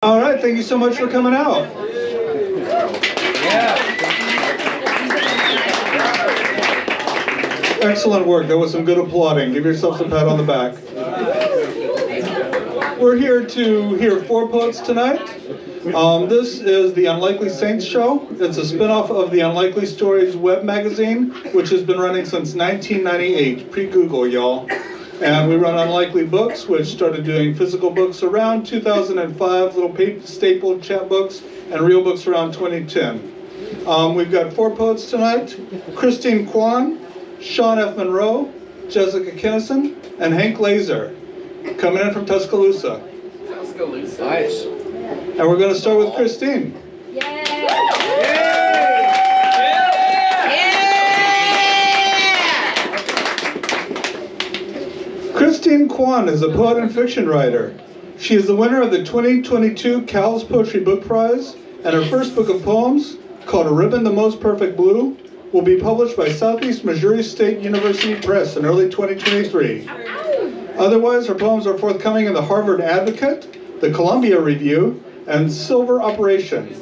All right, thank you so much for coming out. Excellent work. That was some good applauding. Give yourselves a pat on the back. We're here to hear 4 poets tonight. This is the Unlikely Saints show. It's a spinoff of the Unlikely Stories web magazine, which has been running since 1998, pre-Google, y'all. And we run Unlikely Books, which started doing physical books around 2005, little stapled chapbooks, and real books around 2010. We've got 4 poets tonight: Christine Kwon, Sean F. Munro, Jessica Kinnison, and Hank Lazer, coming in from Tuscaloosa. Tuscaloosa. Nice. And we're going to start with Christine. Yay! Christine Kwon is a poet and fiction writer. She is the winner of the 2022 Cal's Poetry Book Prize, and her first book of poems, called A Ribbon the Most Perfect Blue, will be published by Southeast Missouri State University Press in early 2023. Otherwise, her poems are forthcoming in the Harvard Advocate, the Columbia Review, and Silver Operation.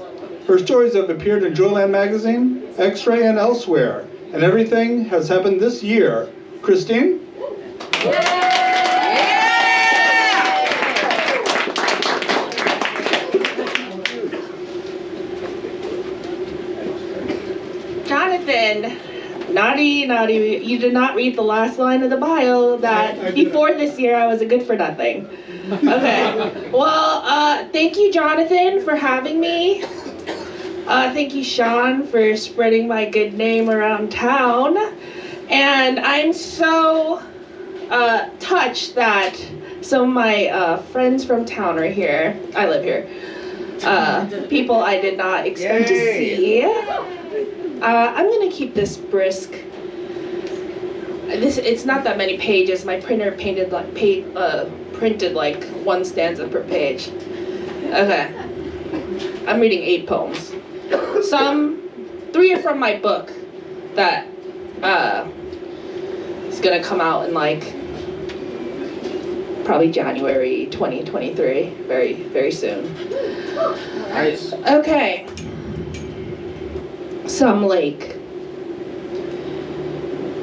Her stories have appeared in Joyland Magazine, X-Ray, and elsewhere, and everything has happened this year. Christine? Jonathan, naughty, you did not read the last line of the bio that before this year I was a good for nothing. Okay, well, thank you, Jonathan, for having me. Thank you, Sean, for spreading my good name around town. And I'm so touched that some of my friends from town are here. I live here. People I did not expect to see. I'm gonna keep this brisk. It's not that many pages. My printer printed like 1 stanza per page. Okay. I'm reading 8 poems. 3 are from my book that is gonna come out in probably January 2023, very, very soon. Nice. Okay. Some lake.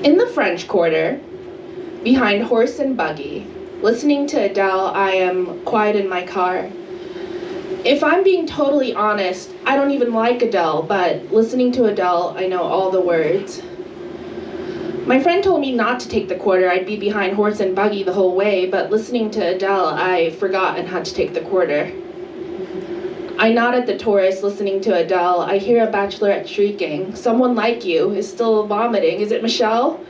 In the French Quarter, behind horse and buggy, listening to Adele, I am quiet in my car. If I'm being totally honest, I don't even like Adele, but listening to Adele, I know all the words. My friend told me not to take the quarter, I'd be behind horse and buggy the whole way, but listening to Adele, I forgot and had to take the quarter. I nod at the tourist listening to Adele. I hear a bachelorette shrieking. Someone like you is still vomiting. Is it Michelle?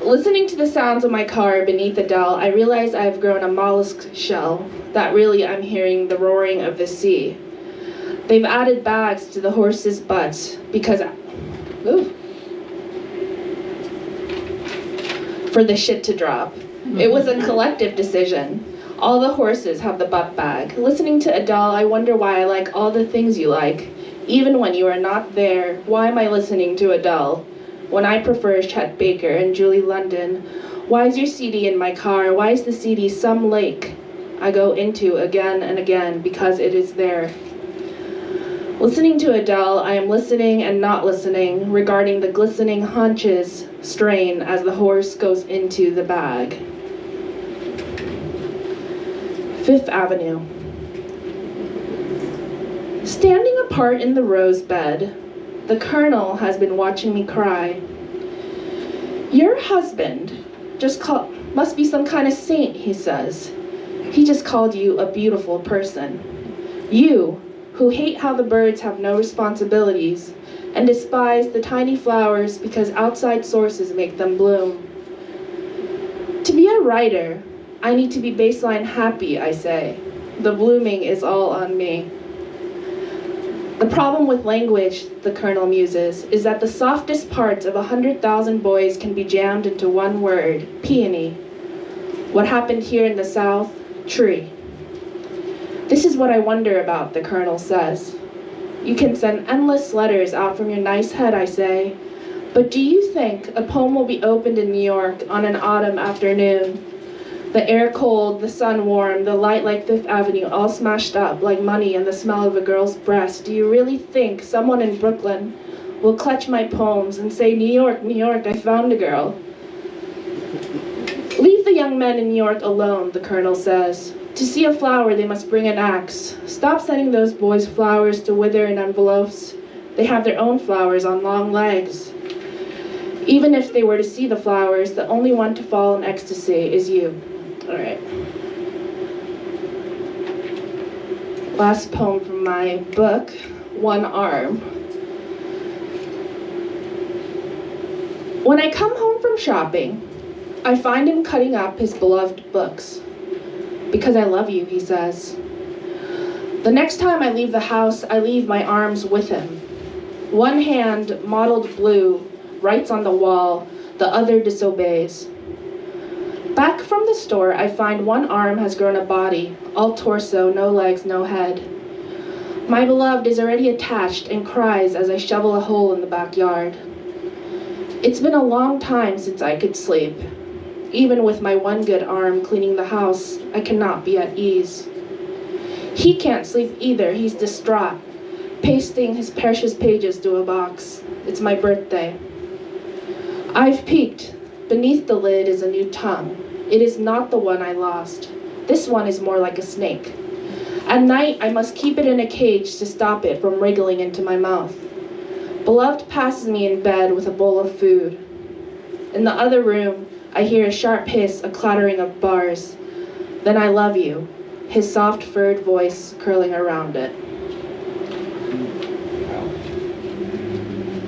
Listening to the sounds of my car beneath Adele, I realize I have grown a mollusk shell, that really I'm hearing the roaring of the sea. They've added bags to the horses' butts because, for the shit to drop. It was a collective decision. All the horses have the butt bag. Listening to Adele, I wonder why I like all the things you like. Even when you are not there, why am I listening to Adele? When I prefer Chet Baker and Julie London. Why is your CD in my car? Why is the CD some lake I go into again and again because it is there? Listening to Adele, I am listening and not listening regarding the glistening haunches strain as the horse goes into the bag. 5th Avenue. Standing apart in the rose bed, the Colonel has been watching me cry. Your husband must be some kind of saint, he says. He just called you a beautiful person. You, who hate how the birds have no responsibilities and despise the tiny flowers because outside sources make them bloom. To be a writer, I need to be baseline happy, I say. The blooming is all on me. The problem with language, the Colonel muses, is that the softest parts of 100,000 boys can be jammed into one word, peony. What happened here in the South? Tree. This is what I wonder about, the Colonel says. You can send endless letters out from your nice head, I say, but do you think a poem will be opened in New York on an autumn afternoon? The air cold, the sun warm, the light like Fifth Avenue, all smashed up like money and the smell of a girl's breast. Do you really think someone in Brooklyn will clutch my poems and say, New York, I found a girl? Leave the young men in New York alone, the colonel says. To see a flower, they must bring an axe. Stop sending those boys flowers to wither in envelopes. They have their own flowers on long legs. Even if they were to see the flowers, the only one to fall in ecstasy is you. All right. Last poem from my book, One Arm. When I come home from shopping, I find him cutting up his beloved books. Because I love you, he says. The next time I leave the house, I leave my arms with him. One hand, mottled blue, writes on the wall, the other disobeys. Back from the store, I find one arm has grown a body, all torso, no legs, no head. My beloved is already attached and cries as I shovel a hole in the backyard. It's been a long time since I could sleep. Even with my one good arm cleaning the house, I cannot be at ease. He can't sleep either, he's distraught, pasting his precious pages to a box. It's my birthday. I've peeked. Beneath the lid is a new tongue. It is not the one I lost. This one is more like a snake. At night, I must keep it in a cage to stop it from wriggling into my mouth. Beloved passes me in bed with a bowl of food. In the other room, I hear a sharp hiss, a clattering of bars. Then I love you, his soft furred voice curling around it.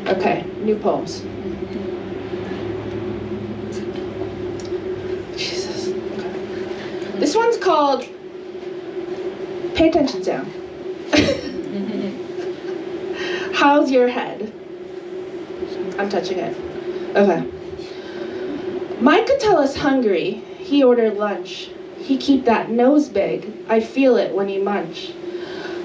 Okay, new poems. Jesus. Okay. This one's called, pay attention, Sam. How's your head? I'm touching it. Okay. My Catella's hungry. He ordered lunch. He keep that nose big. I feel it when he munch.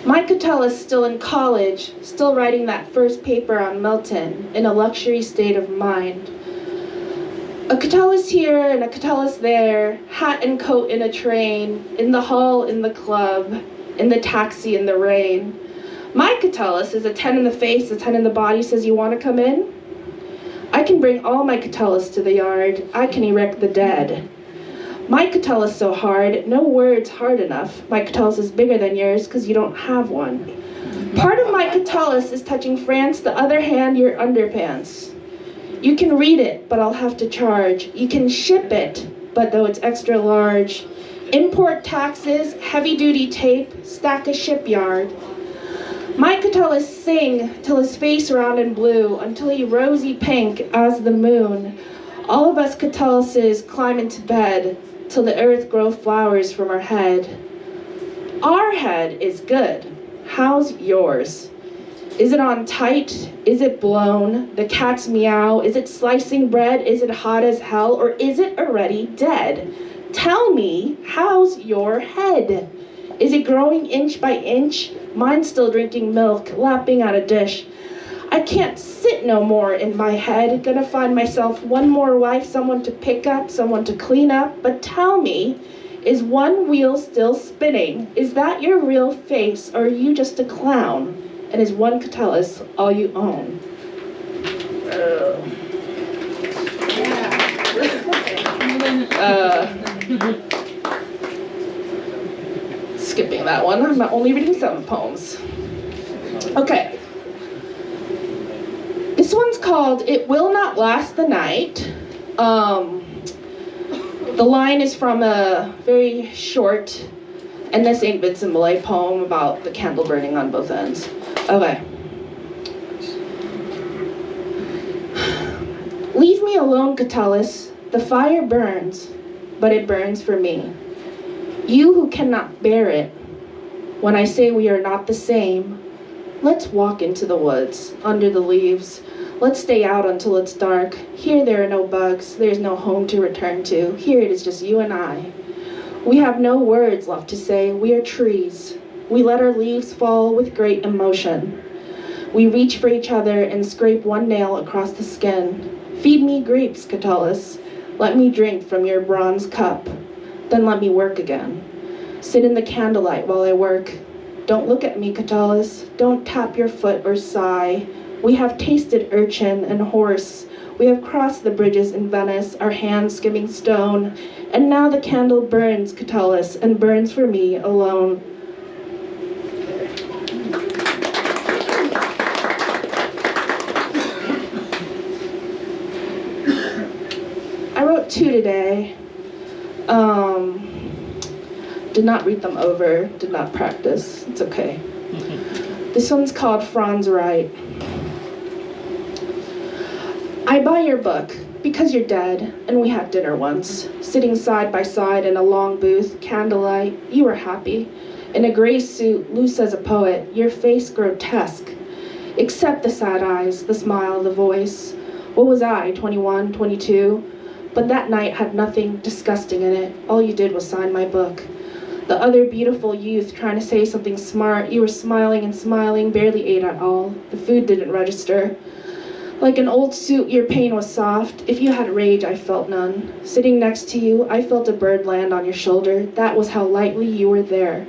My Catella's still in college, still writing that first paper on Milton, in a luxury state of mind. A Catella's here and a Catella's there, hat and coat in a train, in the hall, in the club, in the taxi, in the rain. My Catella's is a 10 in the face, a 10 in the body, says you want to come in? I can bring all my Catella's to the yard. I can erect the dead. My Catella's so hard, no word's hard enough. My Catella's is bigger than yours because you don't have one. Part of my Catella's is touching France, the other hand your underpants. You can read it, but I'll have to charge. You can ship it, but though it's extra large. Import taxes, heavy-duty tape, stack a shipyard. My Catella's sing till his face round and blue, until he rosy pink as the moon. All of us Catellases climb into bed, till the earth grow flowers from our head. Our head is good. How's yours? Is it on tight? Is it blown? The cat's meow? Is it slicing bread? Is it hot as hell? Or is it already dead? Tell me, how's your head? Is it growing inch by inch? Mine's still drinking milk, lapping out a dish. I can't sit no more in my head. Gonna find myself one more wife, someone to pick up, someone to clean up. But tell me, is one wheel still spinning? Is that your real face, or are you just a clown? And is one Catella's all you own? Skipping that one. I'm only reading some poems. Okay. This one's called It Will Not Last the Night. The line is from a very short N.S. St. Vincent Millay poem about the candle burning on both ends. Okay. Leave me alone, Catullus. The fire burns, but it burns for me. You who cannot bear it, when I say we are not the same, let's walk into the woods, under the leaves. Let's stay out until it's dark. Here there are no bugs, there's no home to return to. Here it is just you and I. We have no words left to say, we are trees. We let our leaves fall with great emotion. We reach for each other and scrape one nail across the skin. Feed me grapes, Catullus. Let me drink from your bronze cup. Then let me work again. Sit in the candlelight while I work. Don't look at me, Catullus. Don't tap your foot or sigh. We have tasted urchin and horse. We have crossed the bridges in Venice, our hands skimming stone. And now the candle burns, Catullus, and burns for me alone. I wrote 2 today. Did not read them over, did not practice. It's okay. This one's called Franz Wright. I buy your book because you're dead, and we had dinner once. Sitting side by side in a long booth, candlelight, you were happy. In a gray suit, loose as a poet, your face grotesque. Except the sad eyes, the smile, the voice. What was I, 21, 22? But that night had nothing disgusting in it. All you did was sign my book. The other beautiful youth trying to say something smart, you were smiling and smiling, barely ate at all. The food didn't register. Like an old suit, your pain was soft. If you had rage, I felt none. Sitting next to you, I felt a bird land on your shoulder. That was how lightly you were there.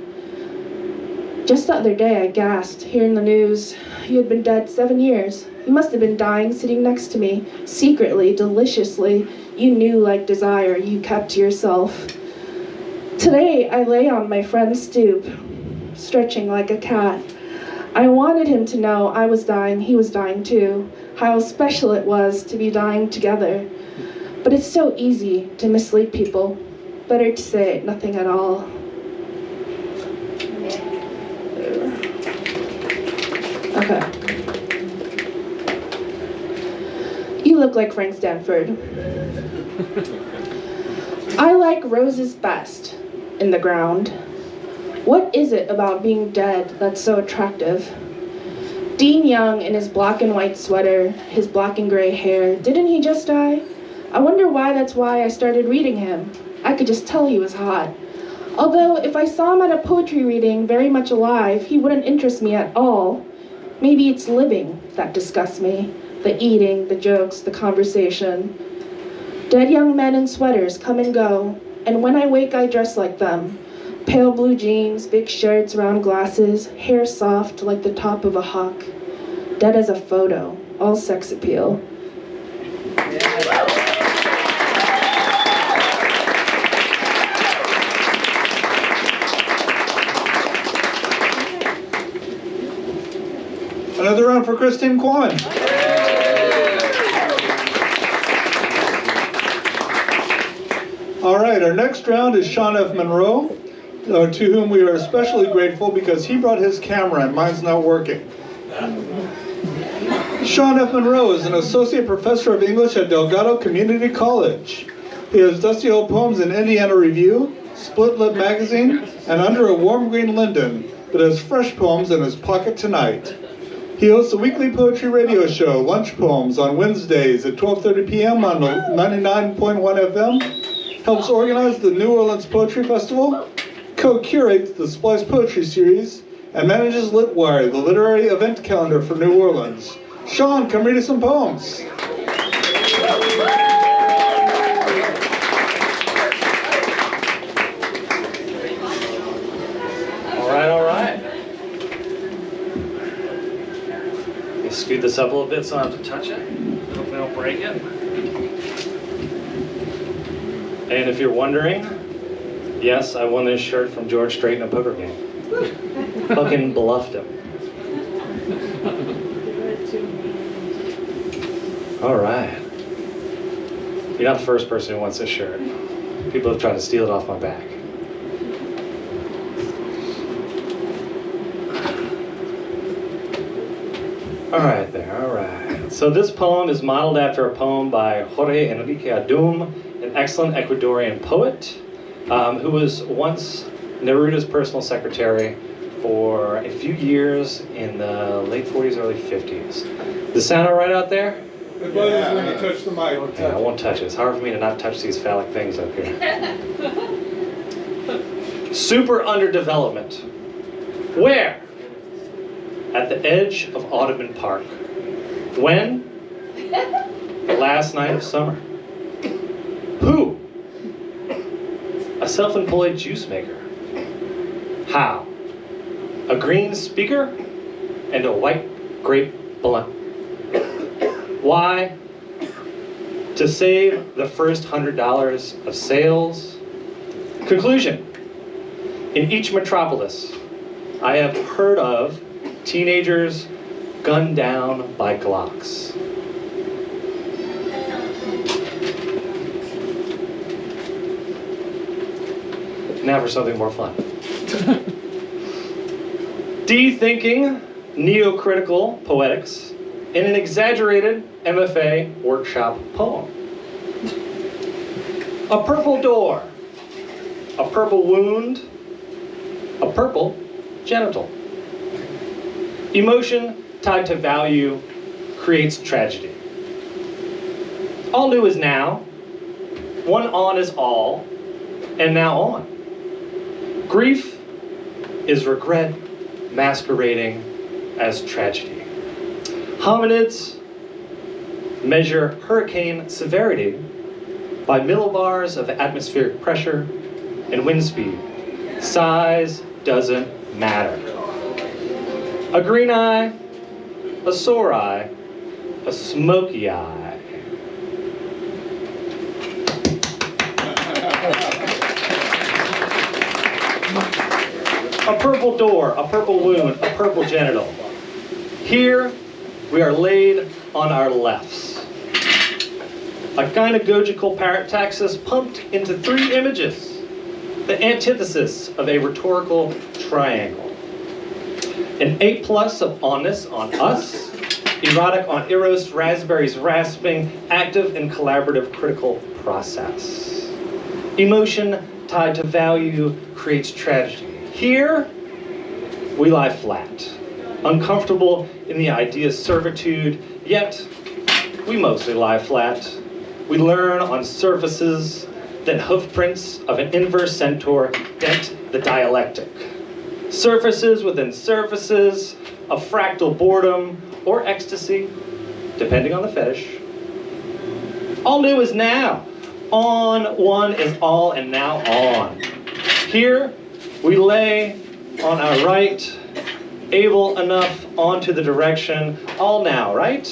Just the other day, I gasped, hearing the news. You had been dead 7 years. You must have been dying sitting next to me. Secretly, deliciously, you knew like desire you kept to yourself. Today, I lay on my friend's stoop, stretching like a cat. I wanted him to know I was dying, he was dying too. How special it was to be dying together. But it's so easy to mislead people. Better to say nothing at all. Okay. You look like Frank Stanford. I like roses best in the ground. What is it about being dead that's so attractive? Dean Young in his black and white sweater, his black and gray hair, didn't he just die? I wonder why that's why I started reading him. I could just tell he was hot. Although if I saw him at a poetry reading, very much alive, he wouldn't interest me at all. Maybe it's living that disgusts me. The eating, the jokes, the conversation. Dead young men in sweaters come and go, and when I wake I dress like them. Pale blue jeans, big shirts, round glasses, hair soft like the top of a hawk. Dead as a photo, all sex appeal. Another round for Christine Kwon. All right, our next round is Sean F. Munro, to whom we are especially grateful because he brought his camera and mine's not working. Sean F. Munro is an associate professor of English at Delgado Community College. He has dusty old poems in Indiana Review, Split Lip Magazine, and Under a Warm Green Linden, but has fresh poems in his pocket tonight. He hosts a weekly poetry radio show, Lunch Poems, on Wednesdays at 12:30 p.m. on 99.1 FM, helps organize the New Orleans Poetry Festival, co-curates the Splice Poetry Series, and manages Litwire, the literary event calendar for New Orleans. Sean, come read us some poems. All right. Let me scoot this up a little bit so I don't have to touch it. Hopefully I don't break it. And if you're wondering, yes, I won this shirt from George Strait in a poker game. Fucking bluffed him. All right. You're not the first person who wants this shirt. People have tried to steal it off my back. All right there, all right. So this poem is modeled after a poem by Jorge Enrique Adum, an excellent Ecuadorian poet who was once Neruda's personal secretary for a few years in the late 40s, early 50s. Does it sound all right out there? It buzzes when you touch the mic. Okay, I won't touch it. It's hard for me to not touch these phallic things up here. Super underdevelopment. Where? At the edge of Audubon Park. When? The last night of summer. Who? A a self-employed juice maker. How? A green speaker and a white grape blunt. Why? To save the first $100 of sales. Conclusion. In each metropolis, I have heard of teenagers gunned down by Glocks. Now for something more fun. De-thinking neocritical poetics in an exaggerated MFA workshop poem. A purple door, a purple wound, a purple genital. Emotion tied to value creates tragedy. All new is now, one on is all, and now on. Grief is regret masquerading as tragedy. Hominids measure hurricane severity by millibars of atmospheric pressure and wind speed. Size doesn't matter. A green eye, a sore eye, a smoky eye. A purple door, a purple wound, a purple genital. Here, we are laid on our lefts. A gynagogical parantaxis pumped into 3 images, the antithesis of a rhetorical triangle. An A+ of onness on us, erotic on eros, raspberries rasping, active and collaborative critical process. Emotion tied to value creates tragedy. Here, we lie flat, uncomfortable in the idea's servitude, yet we mostly lie flat. We learn on surfaces, then hoofprints of an inverse centaur dent the dialectic. Surfaces within surfaces of fractal boredom or ecstasy, depending on the fetish. All new is now. On one is all and now on. Here, we lay on our right, able enough onto the direction, all now, right?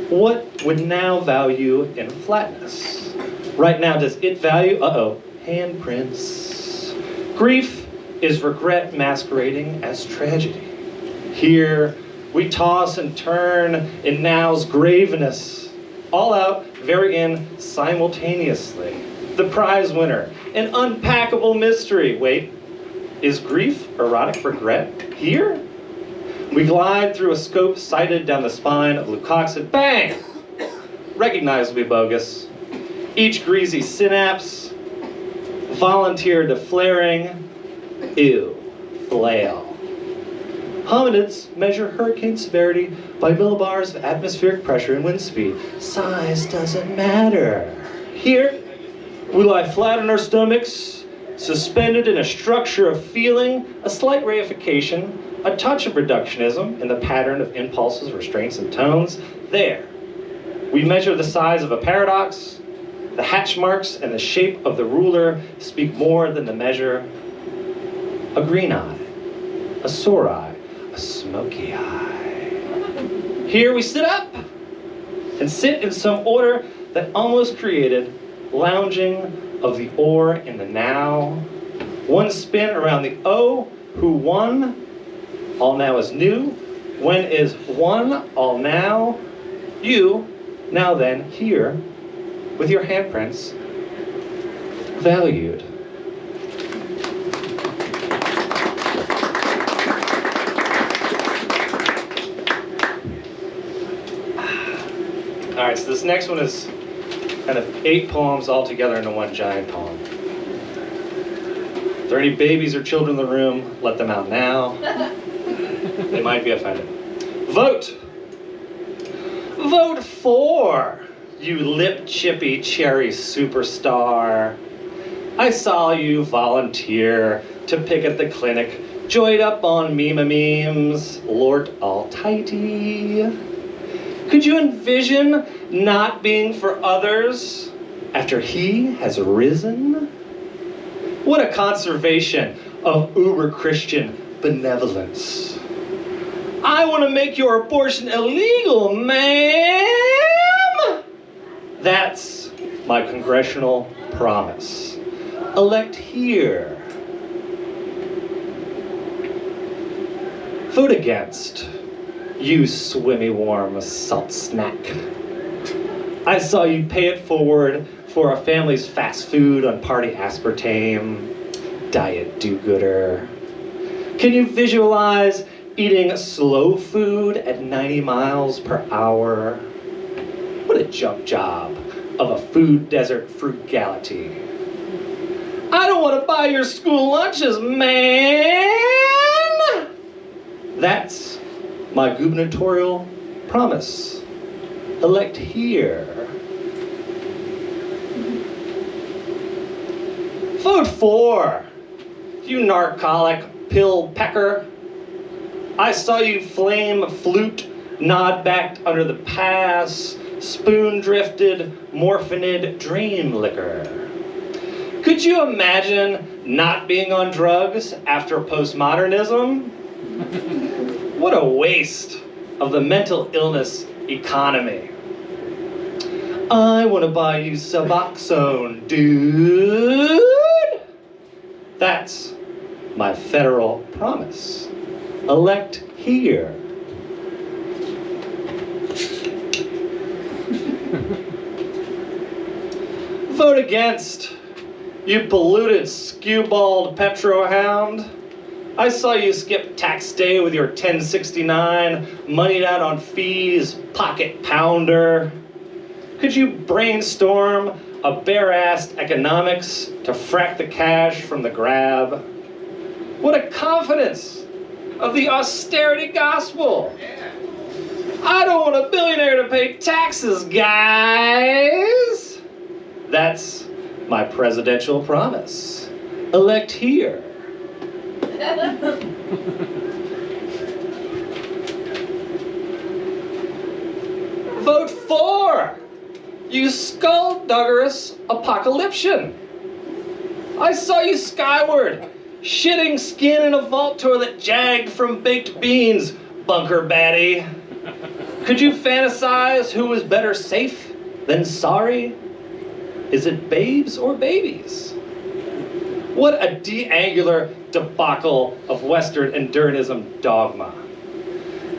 What would now value in flatness? Right now, does it value, handprints. Grief is regret masquerading as tragedy. Here, we toss and turn in now's graveness, all out, very in simultaneously. The prize winner, an unpackable mystery. Wait, is grief erotic regret here? We glide through a scope sighted down the spine of leucoxid. Bang! Recognizably bogus. Each greasy synapse, volunteer to flaring. Ew, flail. Hominids measure hurricane severity by millibars of atmospheric pressure and wind speed. Size doesn't matter. Here, we lie flat on our stomachs, suspended in a structure of feeling, a slight reification, a touch of reductionism in the pattern of impulses, restraints, and tones. There, we measure the size of a paradox. The hatch marks and the shape of the ruler speak more than the measure. A green eye, a sore eye, a smoky eye. Here we sit up and sit in some order that almost created lounging of the or in the now. One spin around the O, who won? All now is new. When is one? All now. You, now then, here, with your handprints, valued. All right, so this next one is kind of 8 poems all together into one giant poem. If there are any babies or children in the room, let them out now. They might be offended. Vote! Vote for, you lip-chippy cherry superstar. I saw you volunteer to pick at the clinic, joyed up on memes, Lord Almighty. Could you envision not being for others after he has risen? What a conservation of uber-Christian benevolence. I want to make your abortion illegal, ma'am! That's my congressional promise. Elect here. Vote against, you swimmy warm salt snack. I saw you pay it forward for a family's fast food on party aspartame, diet do-gooder. Can you visualize eating slow food at 90 miles per hour? What a jump job of a food desert frugality. I don't want to buy your school lunches, man! That's my gubernatorial promise. Elect here. Vote for, you narcotic pill pecker. I saw you flame flute, nod back under the pass, spoon drifted, morphinid dream liquor. Could you imagine not being on drugs after postmodernism? What a waste of the mental illness economy. I want to buy you Suboxone, dude. That's my federal promise. Elect here. Vote against, you polluted skew-balled petrohound. I saw you skip tax day with your 1069, moneyed out on fees, pocket pounder. Could you brainstorm a bare-assed economics to frack the cash from the grab? What a confidence of the austerity gospel. I don't want a billionaire to pay taxes, guys. That's my presidential promise. Elect here. Vote for, you skullduggerous apocalyptian. I saw you skyward, shitting skin in a vault toilet jagged from baked beans, bunker baddie. Could you fantasize who was better safe than sorry? Is it babes or babies? What a de-angular debacle of Western endurism dogma.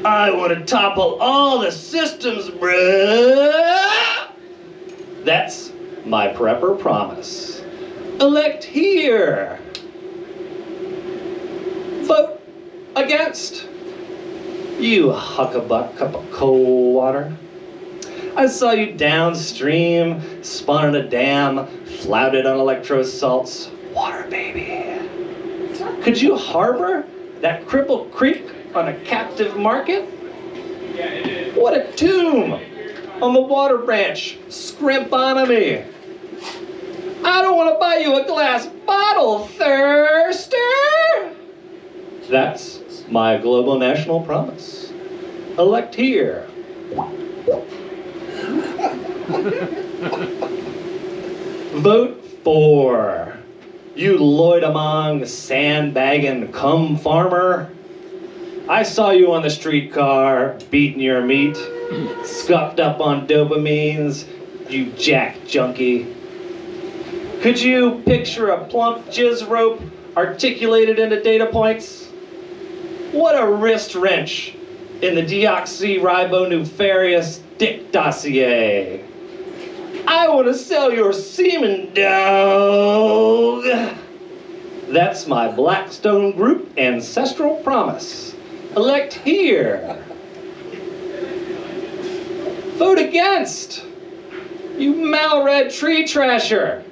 I want to topple all the systems, bruh. That's my prepper promise. Elect here. Vote against, you huckabuck cup of cold water. I saw you downstream, spun in a dam, flouted on electro salts. Water, baby. Could you harbor that crippled creek on a captive market? What a tomb on the water branch, scrimponomy. I don't want to buy you a glass bottle, thirster. That's my global national promise. Elect here. Vote for, you loid-among sandbagging cum farmer. I saw you on the streetcar, beating your meat, scuffed up on dopamines, you jack junkie. Could you picture a plump jizz rope articulated into data points? What a wrist wrench in the deoxyribonucleus dick dossier. I want to sell your semen, dog. That's my Blackstone Group ancestral promise. Elect here. Vote against, you malread tree trasher.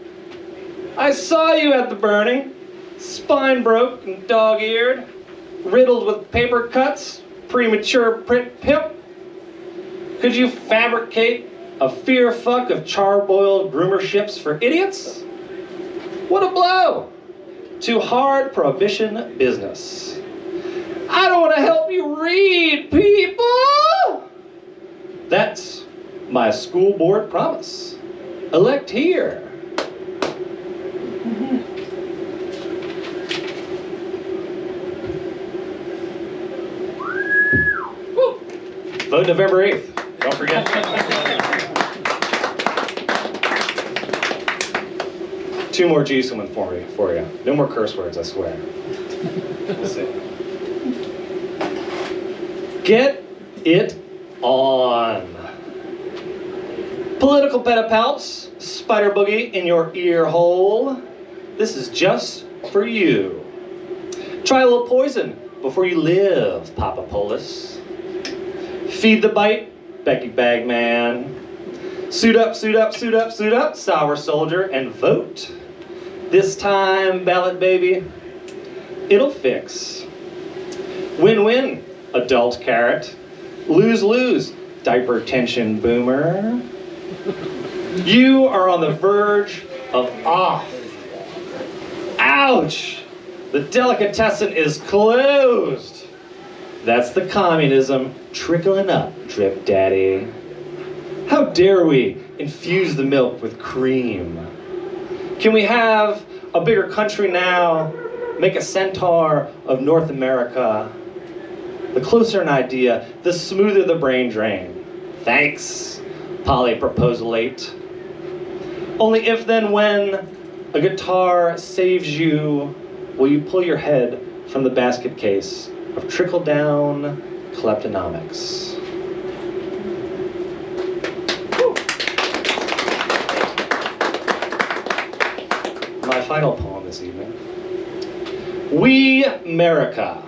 I saw you at the burning, spine broke and dog-eared, riddled with paper cuts, premature print pimp. Could you fabricate a fear fuck of charbroiled groomerships for idiots? What a blow to hard prohibition business. I don't want to help you read, people. That's my school board promise. Elect here. Vote November 8th. Don't forget. 2 more G's coming for you. No more curse words, I swear. We'll see. Get it on. Political pedipalps, spider boogie in your ear hole. This is just for you. Try a little poison before you live, Papa Polis. Feed the bite, Becky Bagman. Suit up, suit up, suit up, suit up, sour soldier, and vote. This time, ballot baby, it'll fix. Win-win, adult carrot. Lose-lose, diaper tension boomer. You are on the verge of off. Ouch! The delicatessen is closed. That's the communism trickling up, drip daddy. How dare we infuse the milk with cream? Can we have a bigger country now? Make a centaur of North America? The closer an idea, the smoother the brain drain. Thanks, polyproposalate. Only if then when a guitar saves you, will you pull your head from the basket case of trickle-down kleptonomics. My final poem this evening. We America.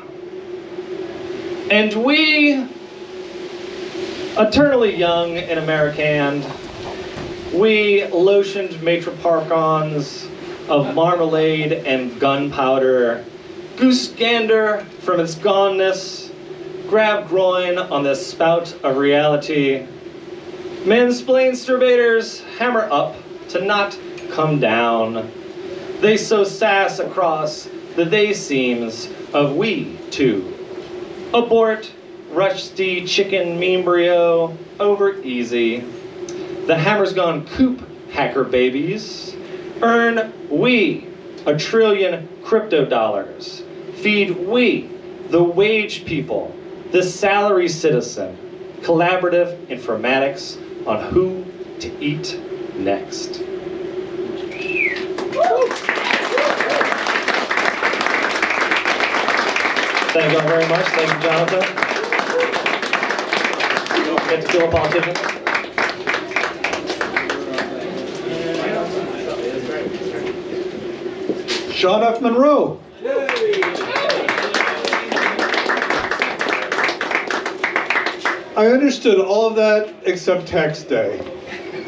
And we, eternally young and American, we lotioned matriparchons of marmalade and gunpowder, goose gander from its goneness, grab groin on the spout of reality, mansplainsterbators hammer up to not come down. They sow sass across the they seams of we too. Abort, rusty chicken membrio, over easy. The hammer's gone coop, hacker babies. Earn we $1 trillion crypto dollars. Feed we, the wage people, the salary citizen. Collaborative informatics on who to eat next. Thank you all very much. Thank you, Jonathan. Get to kill a politician. Sean F. Munro. I understood all of that except tax day.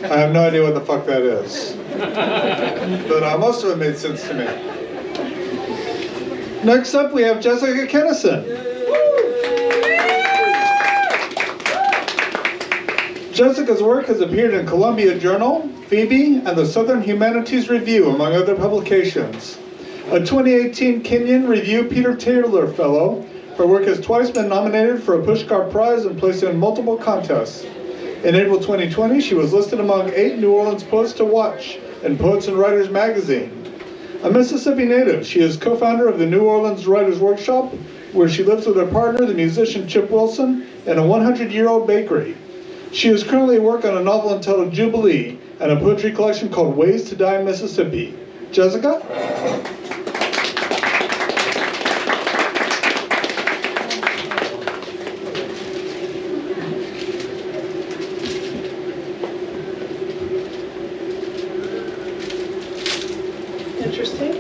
I have no idea what the fuck that is. But most of it made sense to me. Next up, we have Jessica Kinnison. Jessica's work has appeared in Columbia Journal, Phoebe, and the Southern Humanities Review, among other publications. A 2018 Kenyon Review Peter Taylor Fellow, her work has twice been nominated for a Pushcart Prize and placed in multiple contests. In April 2020, she was listed among 8 New Orleans poets to watch in Poets and Writers magazine. A Mississippi native, she is co-founder of the New Orleans Writers Workshop, where she lives with her partner, the musician Chip Wilson, in a 100-year-old bakery. She is currently at work on a novel entitled Jubilee and a poetry collection called Ways to Die in Mississippi. Jessica? Interesting.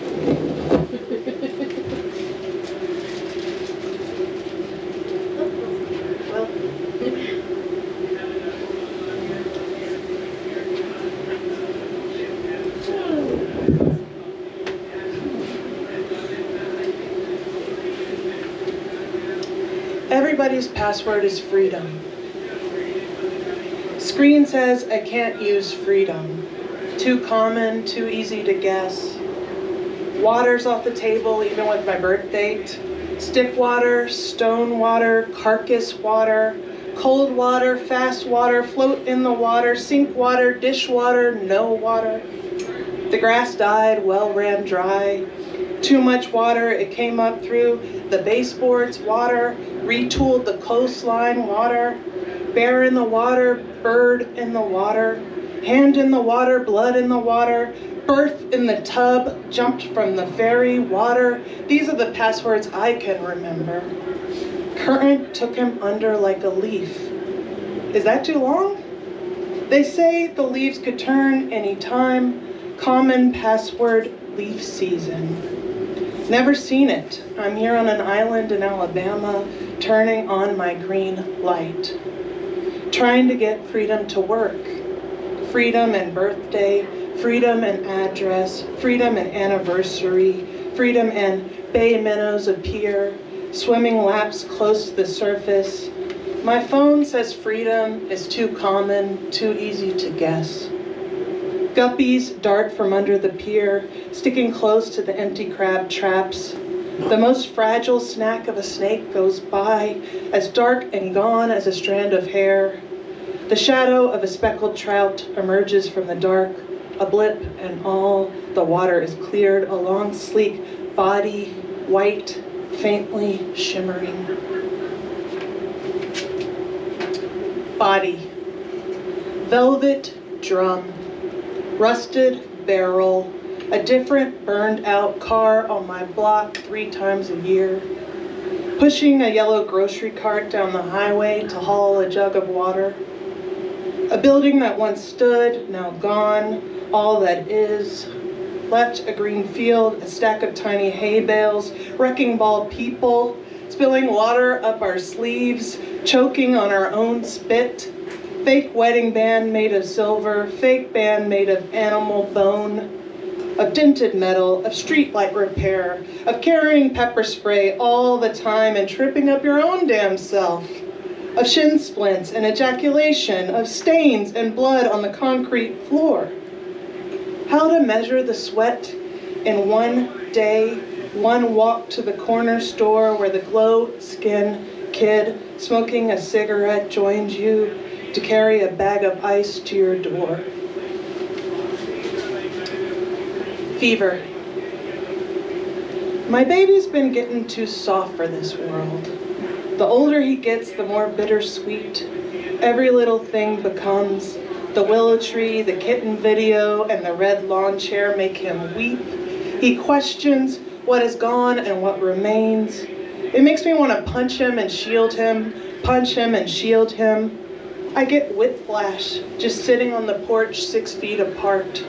Everybody's password is freedom. Screen says I can't use freedom. Too common, too easy to guess. Water's off the table even with my birth date. Stick water, stone water, carcass water, cold water, fast water, float in the water, sink water, dish water, no water. The grass died, well ran dry. Too much water, it came up through the baseboards, water, retooled the coastline, water. Bear in the water, bird in the water, hand in the water, blood in the water, birth in the tub, jumped from the ferry, water. These are the passwords I can remember. Current took him under like a leaf. Is that too long? They say the leaves could turn any time. Common password, leaf season. Never seen it. I'm here on an island in Alabama, turning on my green light. Trying to get freedom to work. Freedom and birthday, freedom and address, freedom and anniversary, freedom and bay minnows appear, swimming laps close to the surface. My phone says freedom is too common, too easy to guess. Guppies dart from under the pier, sticking close to the empty crab traps. The most fragile snack of a snake goes by, as dark and gone as a strand of hair. The shadow of a speckled trout emerges from the dark, a blip and all. The water is cleared, a long sleek body, white, faintly shimmering. Body. Velvet drum. Rusted barrel. A different burned out car on my block 3 times a year. Pushing a yellow grocery cart down the highway to haul a jug of water. A building that once stood, now gone, all that is. Left a green field, a stack of tiny hay bales, wrecking ball people, spilling water up our sleeves, choking on our own spit. Fake wedding band made of silver, fake band made of animal bone. Of dented metal, of streetlight repair, of carrying pepper spray all the time and tripping up your own damn self, of shin splints and ejaculation, of stains and blood on the concrete floor. How to measure the sweat in one day, one walk to the corner store where the glow-skinned kid smoking a cigarette joins you to carry a bag of ice to your door. Fever. My baby's been getting too soft for this world. The older he gets, the more bittersweet every little thing becomes. The willow tree, the kitten video, and the red lawn chair make him weep. He questions what is gone and what remains. It makes me want to punch him and shield him, punch him and shield him. I get whiplash just sitting on the porch 6 feet apart.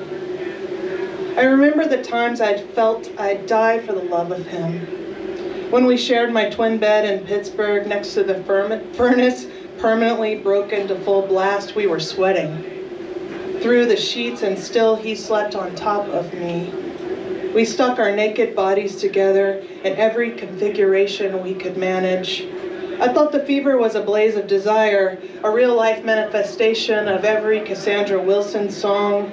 I remember the times I'd felt I'd die for the love of him. When we shared my twin bed in Pittsburgh next to the furnace, permanently broken to full blast, we were sweating through the sheets and still he slept on top of me. We stuck our naked bodies together in every configuration we could manage. I thought the fever was a blaze of desire, a real-life manifestation of every Cassandra Wilson song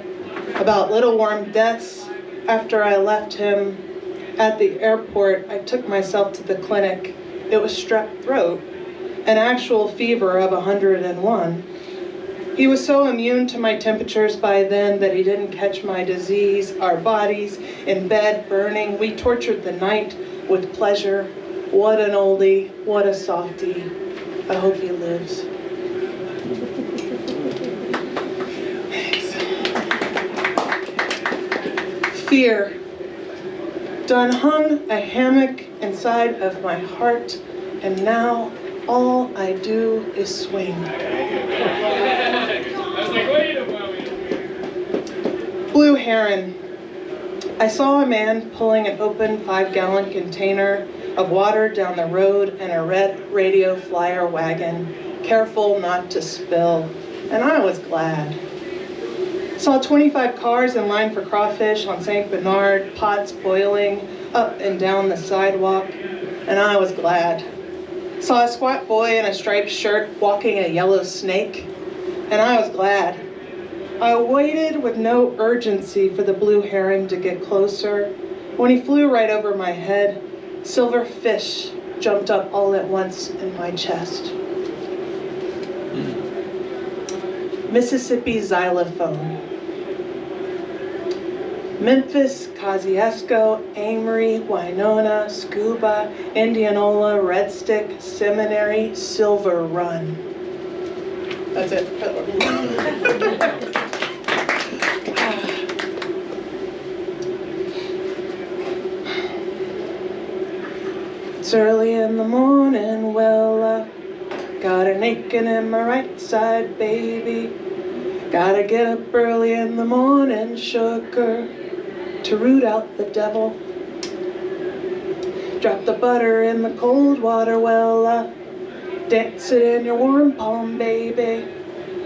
about little warm deaths. After I left him at the airport, I took myself to the clinic. It was strep throat, an actual fever of 101. He was so immune to my temperatures by then that he didn't catch my disease. Our bodies in bed burning, we tortured the night with pleasure. What an oldie, what a softie. I hope he lives. Fear. Done hung a hammock inside of my heart, and now all I do is swing. Blue heron. I saw a man pulling an open 5-gallon container of water down the road in a red radio flyer wagon, careful not to spill, and I was glad. Saw 25 cars in line for crawfish on St. Bernard, pots boiling up and down the sidewalk, and I was glad. Saw a squat boy in a striped shirt walking a yellow snake, and I was glad. I waited with no urgency for the blue heron to get closer. When he flew right over my head, silver fish jumped up all at once in my chest. Mississippi xylophone. Memphis, Kosciuszko, Amory, Winona, Scuba, Indianola, Red Stick, Seminary, Silver Run. That's it. It's early in the morning, well, got an aching in my right side, baby. Gotta get up early in the morning, sugar, to root out the devil. Drop the butter in the cold water, well, dance it in your warm palm, baby.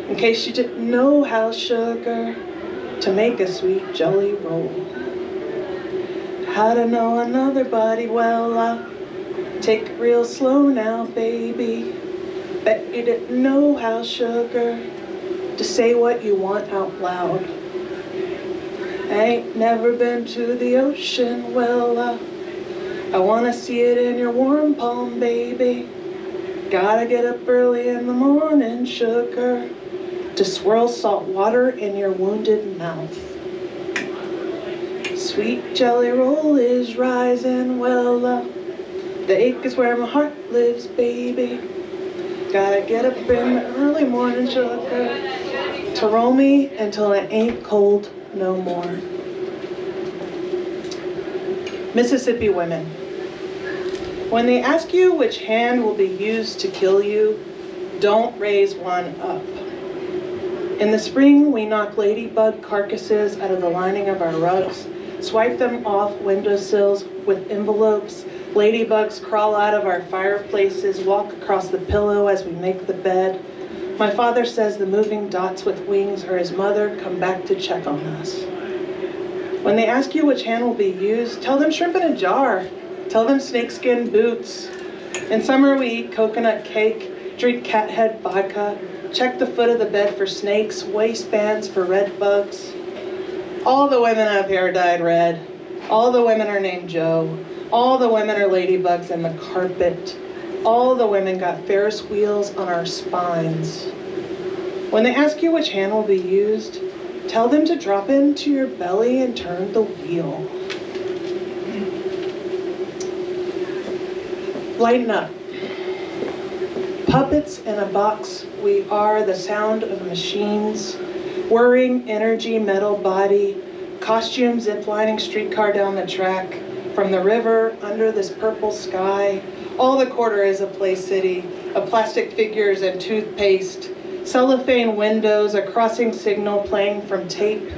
In case you didn't know how, sugar, to make a sweet jelly roll. How to know another body, well, take it real slow now, baby. Bet you didn't know how, sugar, to say what you want out loud. I ain't never been to the ocean, well, I wanna see it in your warm palm, baby. Gotta get up early in the morning, sugar, to swirl salt water in your wounded mouth. Sweet jelly roll is rising, well, the ache is where my heart lives, baby. Gotta get up in the early morning, sugar, to roll me until I ain't cold no more. Mississippi women. When they ask you which hand will be used to kill you, don't raise one up. In the spring, we knock ladybug carcasses out of the lining of our rugs, swipe them off windowsills with envelopes. Ladybugs crawl out of our fireplaces, walk across the pillow as we make the bed. My father says the moving dots with wings are his mother come back to check on us. When they ask you which hand will be used, tell them shrimp in a jar. Tell them snakeskin boots. In summer we eat coconut cake, drink cat head vodka, check the foot of the bed for snakes, waistbands for red bugs. All the women have hair dyed red. All the women are named Joe. All the women are ladybugs in the carpet. All the women got Ferris wheels on our spines. When they ask you which hand will be used, tell them to drop into your belly and turn the wheel. Lighten up. Puppets in a box, we are the sound of machines. Whirring energy, metal body, costume ziplining streetcar down the track. From the river, under this purple sky, all the quarter is a play city, of plastic figures and toothpaste, cellophane windows, a crossing signal playing from tape.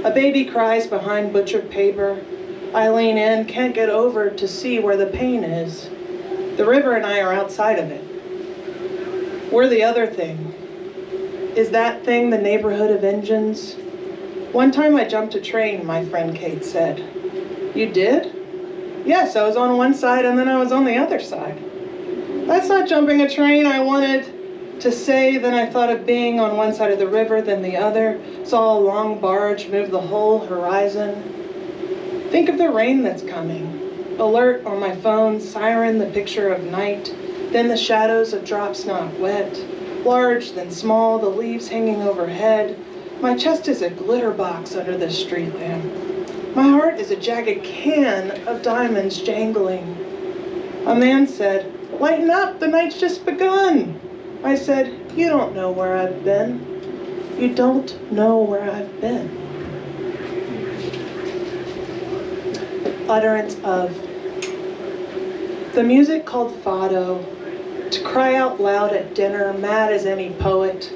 A baby cries behind butchered paper. I lean in, can't get over to see where the pain is. The river and I are outside of it. We're the other thing. Is that thing the neighborhood of engines? One time I jumped a train, my friend Kate said. You did? Yes, I was on one side and then I was on the other side. That's not jumping a train. I wanted to say, then I thought of being on one side of the river, then the other, saw a long barge move the whole horizon. Think of the rain that's coming. Alert on my phone, siren the picture of night, then the shadows of drops not wet. Large, then small, the leaves hanging overhead. My chest is a glitter box under the street lamp. My heart is a jagged can of diamonds jangling. A man said, lighten up, the night's just begun. I said, you don't know where I've been. You don't know where I've been. Utterance of. The music called fado, to cry out loud at dinner, mad as any poet.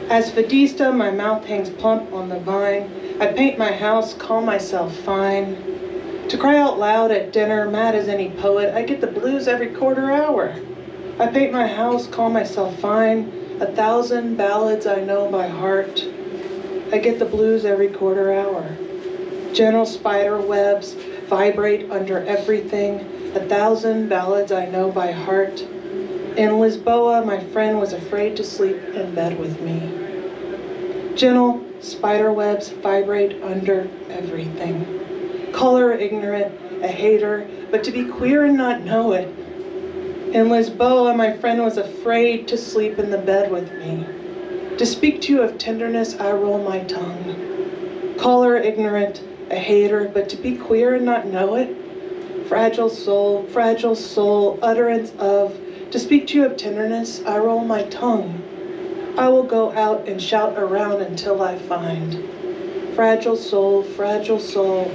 As fadista, my mouth hangs plump on the vine. I paint my house, call myself fine. To cry out loud at dinner, mad as any poet, I get the blues every quarter hour. I paint my house, call myself fine. 1,000 ballads I know by heart. I get the blues every quarter hour. Gentle spider webs vibrate under everything. 1,000 ballads I know by heart. In Lisboa, my friend was afraid to sleep in bed with me. Gentle spider webs vibrate under everything. Call her ignorant, a hater, but to be queer and not know it. In Lisboa, my friend was afraid to sleep in the bed with me. To speak to you of tenderness, I roll my tongue. Call her ignorant, a hater, but to be queer and not know it. Fragile soul, utterance of. To speak to you of tenderness, I roll my tongue. I will go out and shout around until I find. Fragile soul,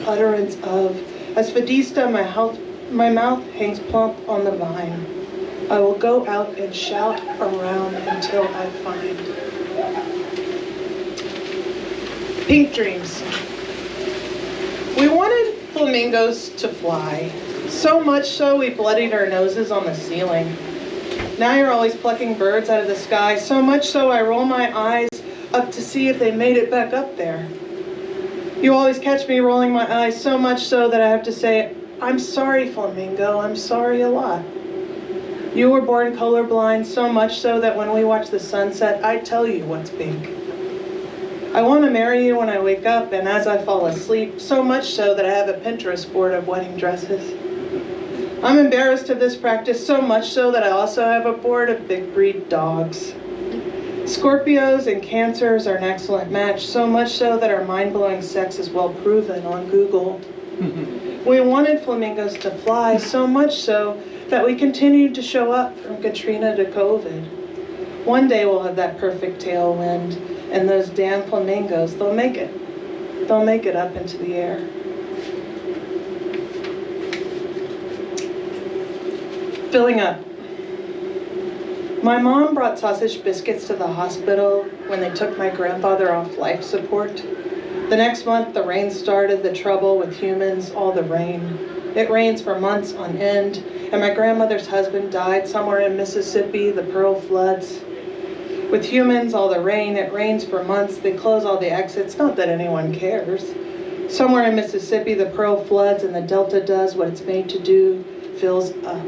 utterance of, as Fadista, my mouth hangs plump on the vine. I will go out and shout around until I find. Pink dreams. We wanted flamingos to fly, so much so we bloodied our noses on the ceiling. Now you're always plucking birds out of the sky, so much so I roll my eyes up to see if they made it back up there. You always catch me rolling my eyes, so much so that I have to say, I'm sorry, flamingo, I'm sorry a lot. You were born colorblind, so much so that when we watch the sunset, I tell you what's pink. I want to marry you when I wake up and as I fall asleep, so much so that I have a Pinterest board of wedding dresses. I'm embarrassed of this practice, so much so that I also have a board of big breed dogs. Scorpios and Cancers are an excellent match, so much so that our mind-blowing sex is well proven on Google. We wanted flamingos to fly, so much so that we continued to show up from Katrina to COVID. One day we'll have that perfect tailwind, and those damn flamingos, they'll make it. They'll make it up into the air. Filling up. My mom brought sausage biscuits to the hospital when they took my grandfather off life support. The next month, the rain started, the trouble with humans, all the rain. It rains for months on end, and my grandmother's husband died somewhere in Mississippi, the Pearl floods. With humans, all the rain, it rains for months, they close all the exits, not that anyone cares. Somewhere in Mississippi, the Pearl floods and the Delta does what it's made to do, fills up.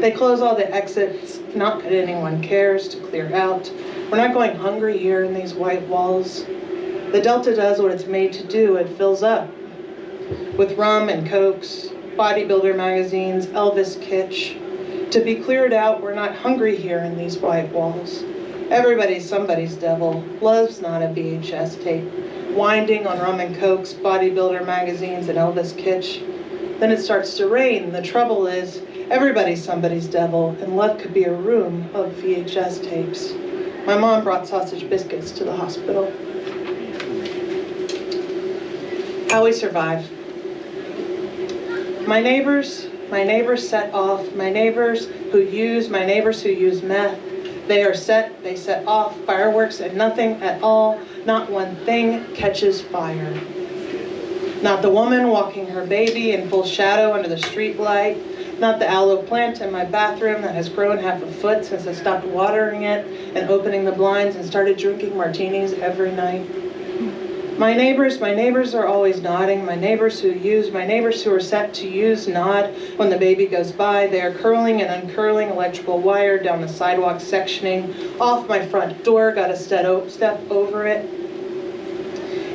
They close all the exits, not that anyone cares, to clear out. We're not going hungry here in these white walls. The Delta does what it's made to do, it fills up. With rum and cokes, bodybuilder magazines, Elvis kitsch. To be cleared out, we're not hungry here in these white walls. Everybody's somebody's devil. Love's not a VHS tape. Winding on rum and cokes, bodybuilder magazines, and Elvis kitsch. Then it starts to rain. The trouble is, everybody's somebody's devil, and love could be a room of VHS tapes. My mom brought sausage biscuits to the hospital. How we survive. My neighbors set off, my neighbors who use meth, they set off fireworks and nothing at all, not one thing catches fire. Not the woman walking her baby in full shadow under the street light, not the aloe plant in my bathroom that has grown half a foot since I stopped watering it and opening the blinds and started drinking martinis every night. My neighbors are always nodding. My neighbors who are set to use nod when the baby goes by. They are curling and uncurling electrical wire down the sidewalk sectioning off my front door, got to step over it.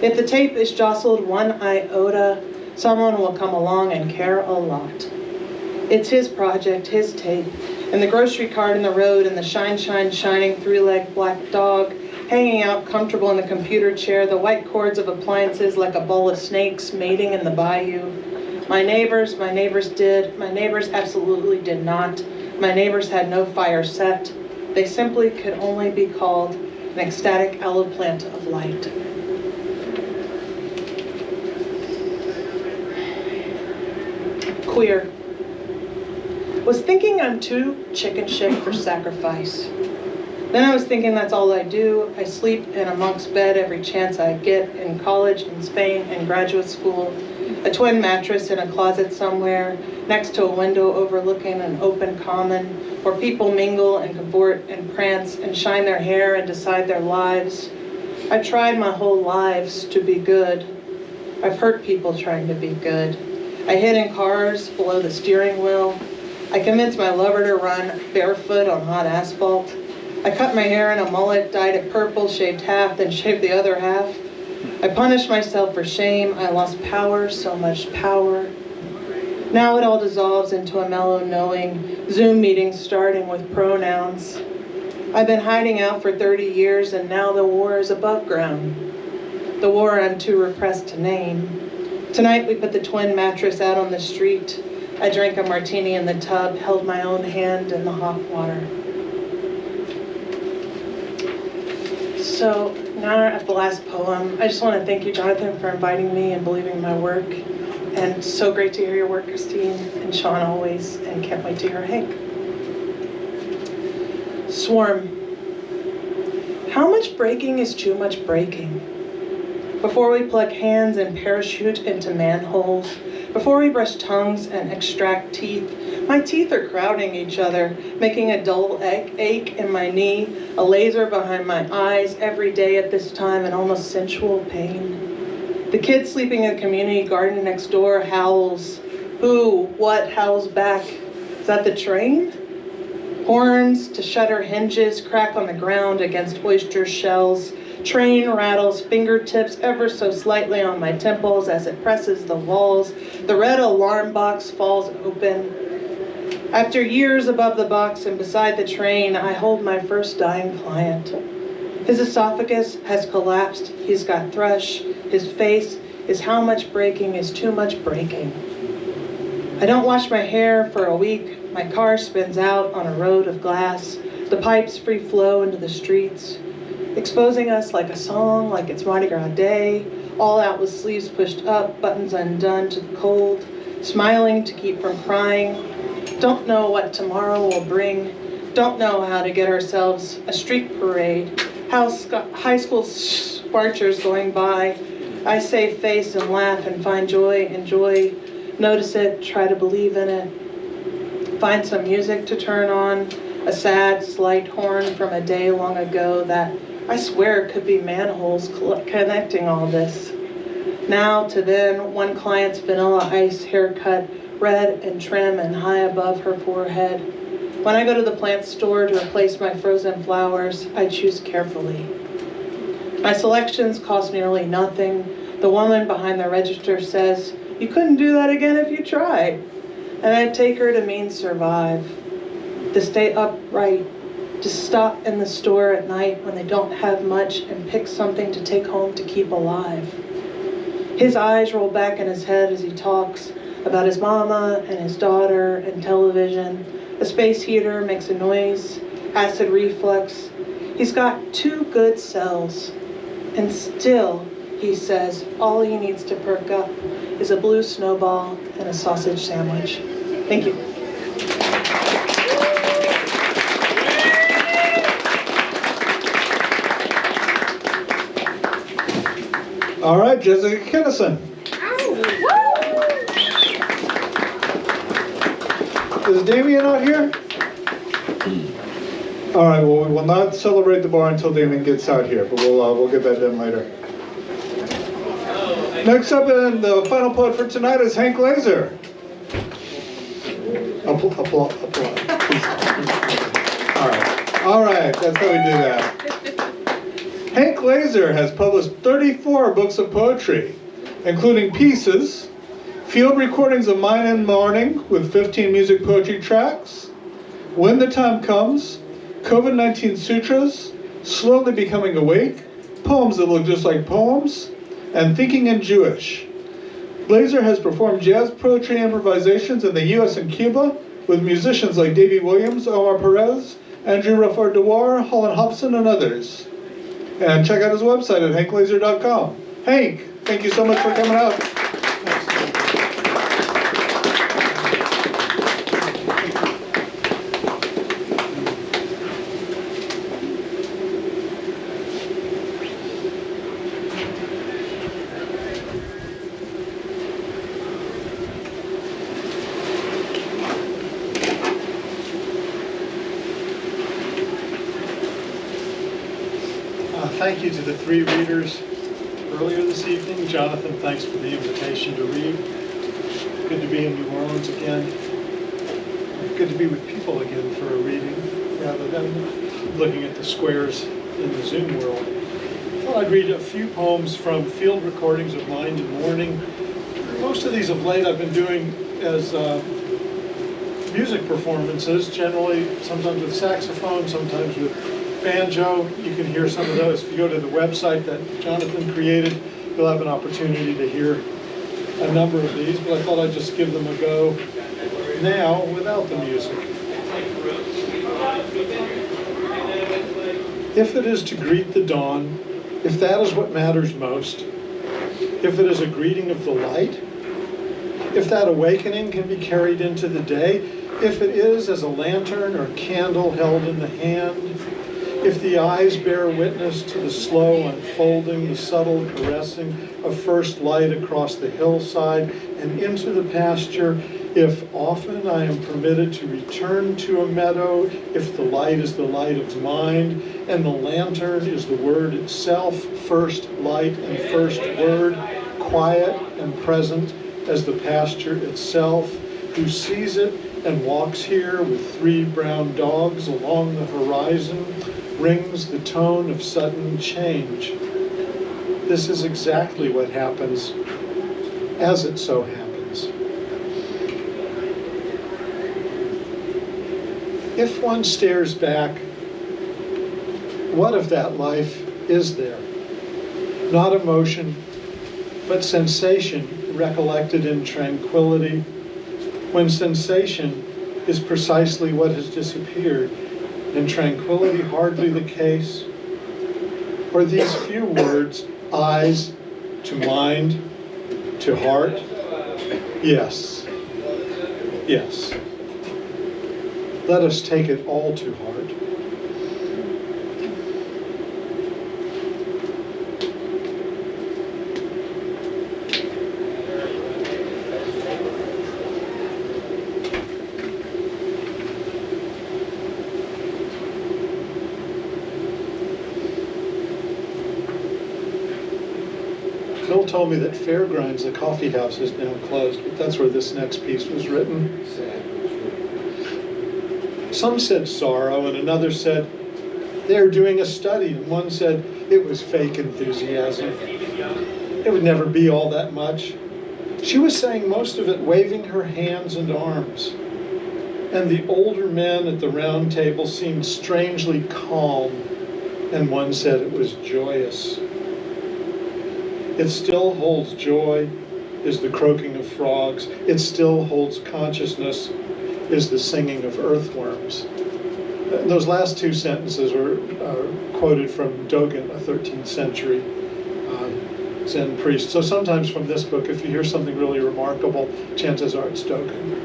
If the tape is jostled one iota, someone will come along and care a lot. It's his project, his tape, and the grocery cart in the road and the shining three-legged black dog hanging out comfortable in the computer chair, the white cords of appliances like a bowl of snakes mating in the bayou. My neighbors absolutely did not. My neighbors had no fire set. They simply could only be called an ecstatic aloe plant of light. Queer. Was thinking I'm too chicken shit for sacrifice. Then I was thinking that's all I do. I sleep in a monk's bed every chance I get in college, in Spain, in graduate school. A twin mattress in a closet somewhere, next to a window overlooking an open common, where people mingle and cavort and prance and shine their hair and decide their lives. I've tried my whole lives to be good. I've hurt people trying to be good. I hid in cars below the steering wheel. I convinced my lover to run barefoot on hot asphalt. I cut my hair in a mullet, dyed it purple, shaved half, then shaved the other half. I punished myself for shame. I lost power, so much power. Now it all dissolves into a mellow knowing, Zoom meetings starting with pronouns. I've been hiding out for 30 years and now the war is above ground. The war I'm too repressed to name. Tonight we put the twin mattress out on the street. I drank a martini in the tub, held my own hand in the hot water. So now at the last poem, I just want to thank you, Jonathan, for inviting me and believing in my work. And so great to hear your work, Christine, and Sean always, and can't wait to hear Hank. Swarm. How much breaking is too much breaking? Before we plug hands and parachute into manholes, before we brush tongues and extract teeth, my teeth are crowding each other, making a dull ache in my knee, a laser behind my eyes every day at this time, and almost sensual pain. The kid sleeping in the community garden next door howls. Who, what howls back? Is that the train? Horns to shutter hinges crack on the ground against oyster shells. Train rattles fingertips ever so slightly on my temples as it presses the walls. The red alarm box falls open. After years above the box and beside the train, I hold my first dying client. His esophagus has collapsed. He's got thrush. His face is how much breaking is too much breaking. I don't wash my hair for a week. My car spins out on a road of glass. The pipes free flow into the streets, exposing us like a song, like it's Mardi Gras Day, all out with sleeves pushed up, buttons undone to the cold, smiling to keep from crying. Don't know what tomorrow will bring. Don't know how to get ourselves a street parade. High school sparchers going by. I save face and laugh and find joy, enjoy, notice it, try to believe in it. Find some music to turn on, a sad, slight horn from a day long ago that I swear could be manholes connecting all this. Now to then, one client's vanilla ice haircut, red and trim and high above her forehead. When I go to the plant store to replace my frozen flowers, I choose carefully. My selections cost nearly nothing. The woman behind the register says, "You couldn't do that again if you tried." And I take her to mean survive, to stay upright, to stop in the store at night when they don't have much and pick something to take home to keep alive. His eyes roll back in his head as he talks about his mama and his daughter and television. A space heater makes a noise, acid reflux. He's got 2 good cells. And still, he says, all he needs to perk up is a blue snowball and a sausage sandwich. Thank you. All right, Jessica Kinnison. Is Damien out here? All right, well, we will not celebrate the bar until Damien gets out here, but we'll get that done later. Next up, and the final poet for tonight is Hank Lazer. Applause. All right, that's how we do that. Hank Lazer has published 34 books of poetry, including Pieces, field recordings of Mine in Morning with 15 music poetry tracks, When the Time Comes, COVID-19 Sutras, Slowly Becoming Awake, Poems That Look Just Like Poems, and Thinking in Jewish. Lazer has performed jazz poetry improvisations in the US and Cuba with musicians like Davy Williams, Omar Perez, Andrew Ruffard-Dewar, Holland Hobson, and others. And check out his website at hanklazer.com. Hank, thank you so much for coming out. Thank you to the 3 readers earlier this evening. Jonathan, thanks for the invitation to read. Good to be in New Orleans again. Good to be with people again for a reading, rather than looking at the squares in the Zoom world. I thought I'd read a few poems from field recordings of Mine in Morning. Most of these of late I've been doing as music performances, generally sometimes with saxophone, sometimes with banjo. You can hear some of those. If you go to the website that Jonathan created, you'll have an opportunity to hear a number of these, but I thought I'd just give them a go now without the music. If it is to greet the dawn, if that is what matters most, if it is a greeting of the light, if that awakening can be carried into the day, if it is as a lantern or candle held in the hand, if the eyes bear witness to the slow unfolding, the subtle caressing of first light across the hillside and into the pasture, if often I am permitted to return to a meadow, if the light is the light of mind, and the lantern is the word itself, first light and first word, quiet and present as the pasture itself, who sees it and walks here with 3 brown dogs along the horizon, rings the tone of sudden change. This is exactly what happens, as it so happens. If one stares back, what of that life is there? Not emotion, but sensation recollected in tranquility, when sensation is precisely what has disappeared, and tranquility hardly the case? Or these few words, eyes to mind, to heart? Yes, yes. Let us take it all to heart. Phil told me that Fairgrinds, the coffee house, is now closed, but that's where this next piece was written. Some said sorrow, and another said they were doing a study, and one said it was fake enthusiasm. It would never be all that much. She was saying most of it waving her hands and arms. And the older men at the round table seemed strangely calm, and one said it was joyous. It still holds joy, is the croaking of frogs. It still holds consciousness, is the singing of earthworms. Those last 2 sentences were quoted from Dogen, a 13th century Zen priest. So sometimes from this book, if you hear something really remarkable, chances are it's Dogen.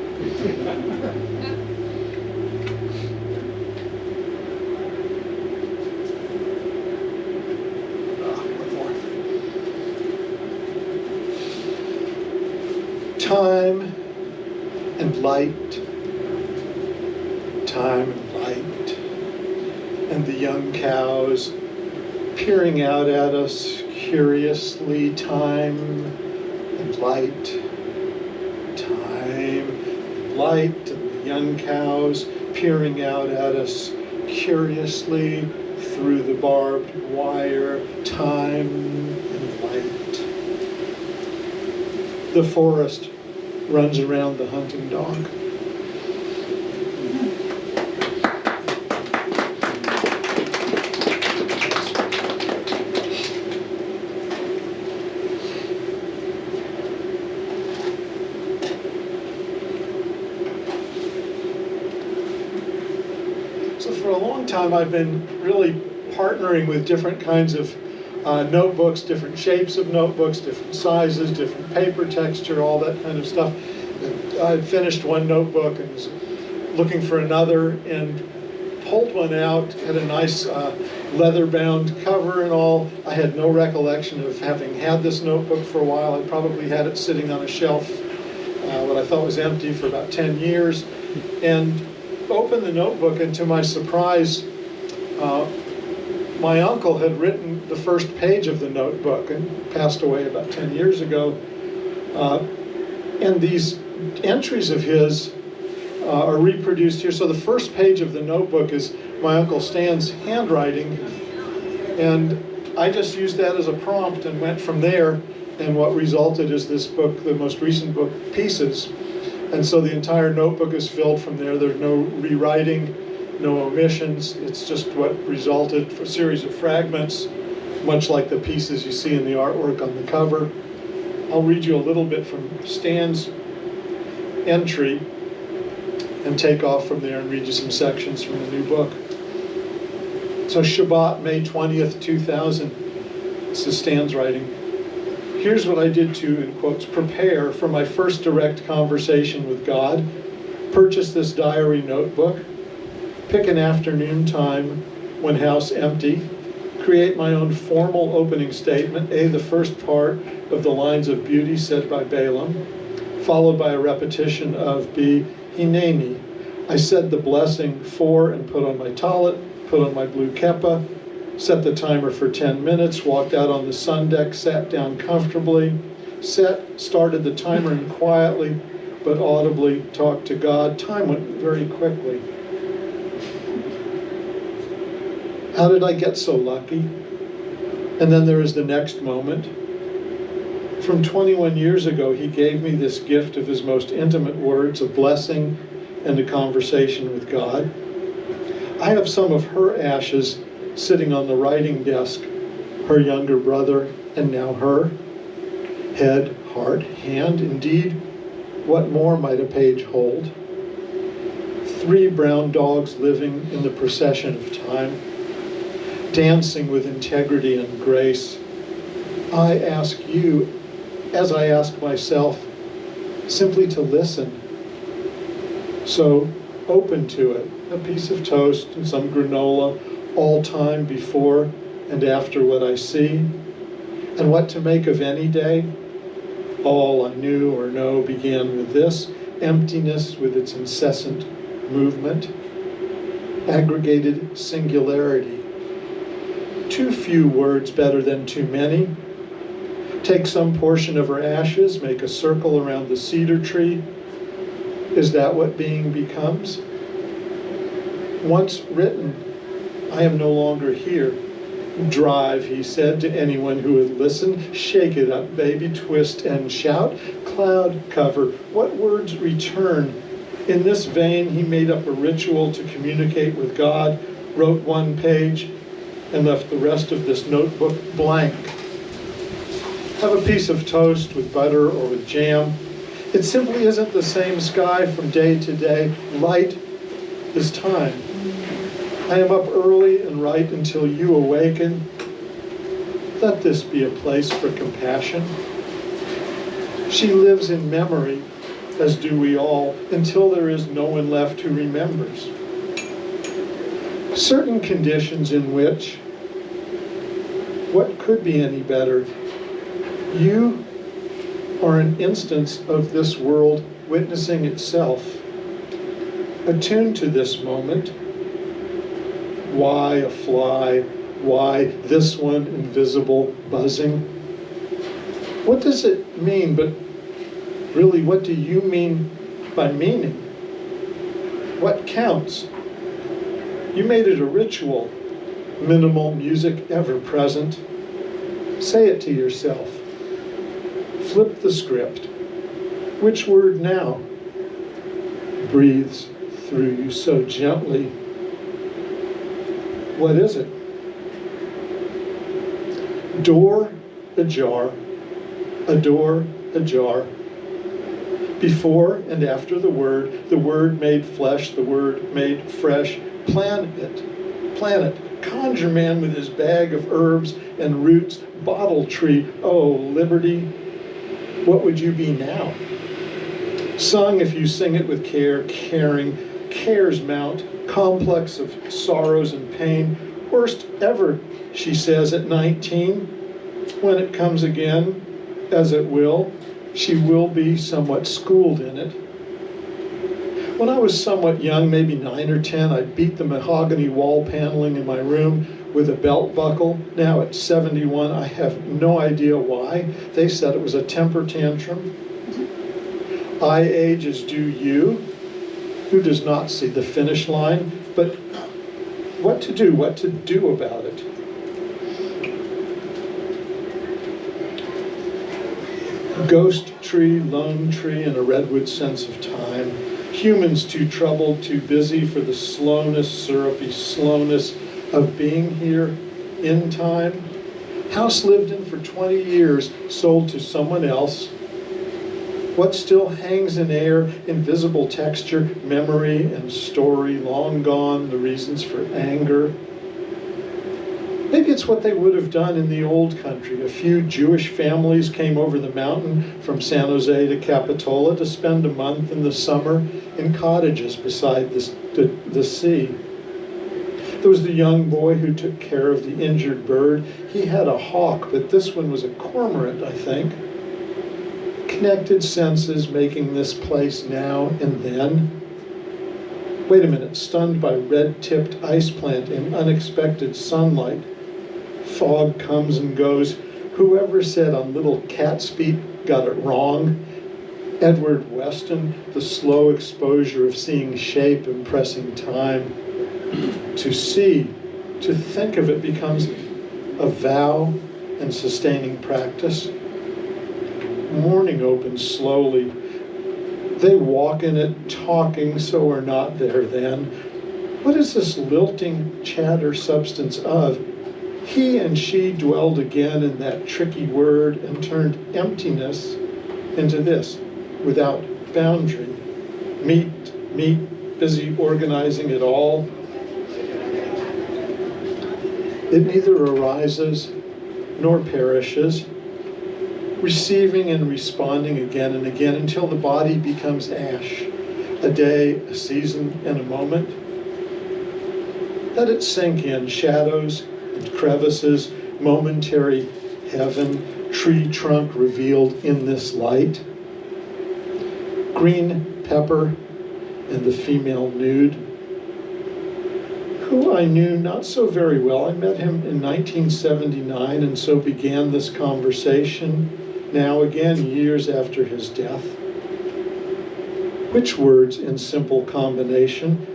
Time and light, time and light, and the young cows peering out at us curiously, time and light, time and light, and the young cows peering out at us curiously through the barbed wire, time and light. The forest runs around the hunting dog. So for a long time I've been really partnering with different kinds of notebooks, different shapes of notebooks, different sizes, different paper texture, all that kind of stuff. I finished one notebook and was looking for another and pulled one out, had a nice leather-bound cover and all. I had no recollection of having had this notebook for a while. I probably had it sitting on a shelf, what I thought was empty, for about 10 years. And opened the notebook, and to my surprise, my uncle had written the first page of the notebook and passed away about 10 years ago. And these entries of his are reproduced here. So the first page of the notebook is my Uncle Stan's handwriting. And I just used that as a prompt and went from there. And what resulted is this book, the most recent book, Pieces. And so the entire notebook is filled from there. There's no rewriting, no omissions. It's just what resulted, a series of fragments, much like the pieces you see in the artwork on the cover. I'll read you a little bit from Stan's entry and take off from there and read you some sections from the new book. So Shabbat, May 20th, 2000. This is Stan's writing. Here's what I did to, in quotes, prepare for my first direct conversation with God. Purchase this diary notebook. Pick an afternoon time when house empty. Create my own formal opening statement. A, the first part of the lines of beauty said by Balaam, followed by a repetition of B, Hineni. I said the blessing for and put on my talit, put on my blue keppa, set the timer for 10 minutes, walked out on the sun deck, sat down comfortably, started the timer and quietly but audibly talked to God. Time went very quickly. How did I get so lucky? And then there is the next moment. From 21 years ago, he gave me this gift of his most intimate words, a blessing and a conversation with God. I have some of her ashes sitting on the writing desk, her younger brother, and now her. Head, heart, hand, indeed, what more might a page hold? 3 brown dogs living in the procession of time, dancing with integrity and grace. I ask you, as I ask myself, simply to listen. So open to it, a piece of toast and some granola, all time before and after what I see, and what to make of any day. All I knew or know began with this, emptiness with its incessant movement, aggregated singularity. Too few words better than too many. Take some portion of her ashes, make a circle around the cedar tree. Is that what being becomes? Once written, I am no longer here. Drive, he said to anyone who would listen. Shake it up, baby, twist and shout. Cloud cover, what words return? In this vein, he made up a ritual to communicate with God, wrote 1 page, and left the rest of this notebook blank. Have a piece of toast with butter or with jam. It simply isn't the same sky from day to day. Light is time. I am up early and write until you awaken. Let this be a place for compassion. She lives in memory, as do we all, until there is no one left who remembers. Certain conditions in which, what could be any better? You are an instance of this world witnessing itself. Attuned to this moment. Why a fly? Why this one invisible buzzing? What does it mean? But really, what do you mean by meaning? What counts? You made it a ritual. Minimal music ever present. Say it to yourself. Flip the script. Which word now breathes through you so gently? What is it? Door ajar, a door ajar. Before and after the word made flesh, the word made fresh. Planet, conjure man with his bag of herbs and roots, bottle tree, oh, liberty, what would you be now? Sung if you sing it with care, caring, cares mount, complex of sorrows and pain, worst ever, she says at 19. When it comes again, as it will, she will be somewhat schooled in it. When I was somewhat young, maybe 9 or 10, I beat the mahogany wall paneling in my room with a belt buckle. Now at 71, I have no idea why. They said it was a temper tantrum. I age as do you. Who does not see the finish line? But what to do about it? Ghost tree, lone tree, and a redwood sense of time. Humans too troubled, too busy for the slowness, syrupy slowness of being here in time. House lived in for 20 years, sold to someone else. What still hangs in air, invisible texture, memory and story, long gone, the reasons for anger. Maybe it's what they would have done in the old country. A few Jewish families came over the mountain from San Jose to Capitola to spend a month in the summer in cottages beside the sea. There was the young boy who took care of the injured bird. He had a hawk, but this one was a cormorant, I think. Connected senses making this place now and then. Wait a minute, stunned by red-tipped ice plant in unexpected sunlight. Fog comes and goes. Whoever said on little cat's feet got it wrong. Edward Weston, the slow exposure of seeing shape impressing time. To see, to think of it becomes a vow and sustaining practice. Morning opens slowly. They walk in it talking, so are not there then. What is this lilting chatter substance of? He and she dwelled again in that tricky word and turned emptiness into this, without boundary. Meet, busy organizing it all. It neither arises nor perishes, receiving and responding again and again until the body becomes ash, a day, a season, and a moment. Let it sink in, shadows and crevices, momentary heaven, tree trunk revealed in this light. Green pepper and the female nude, who I knew not so very well. I met him in 1979, and so began this conversation, now again years after his death. Which words in simple combination?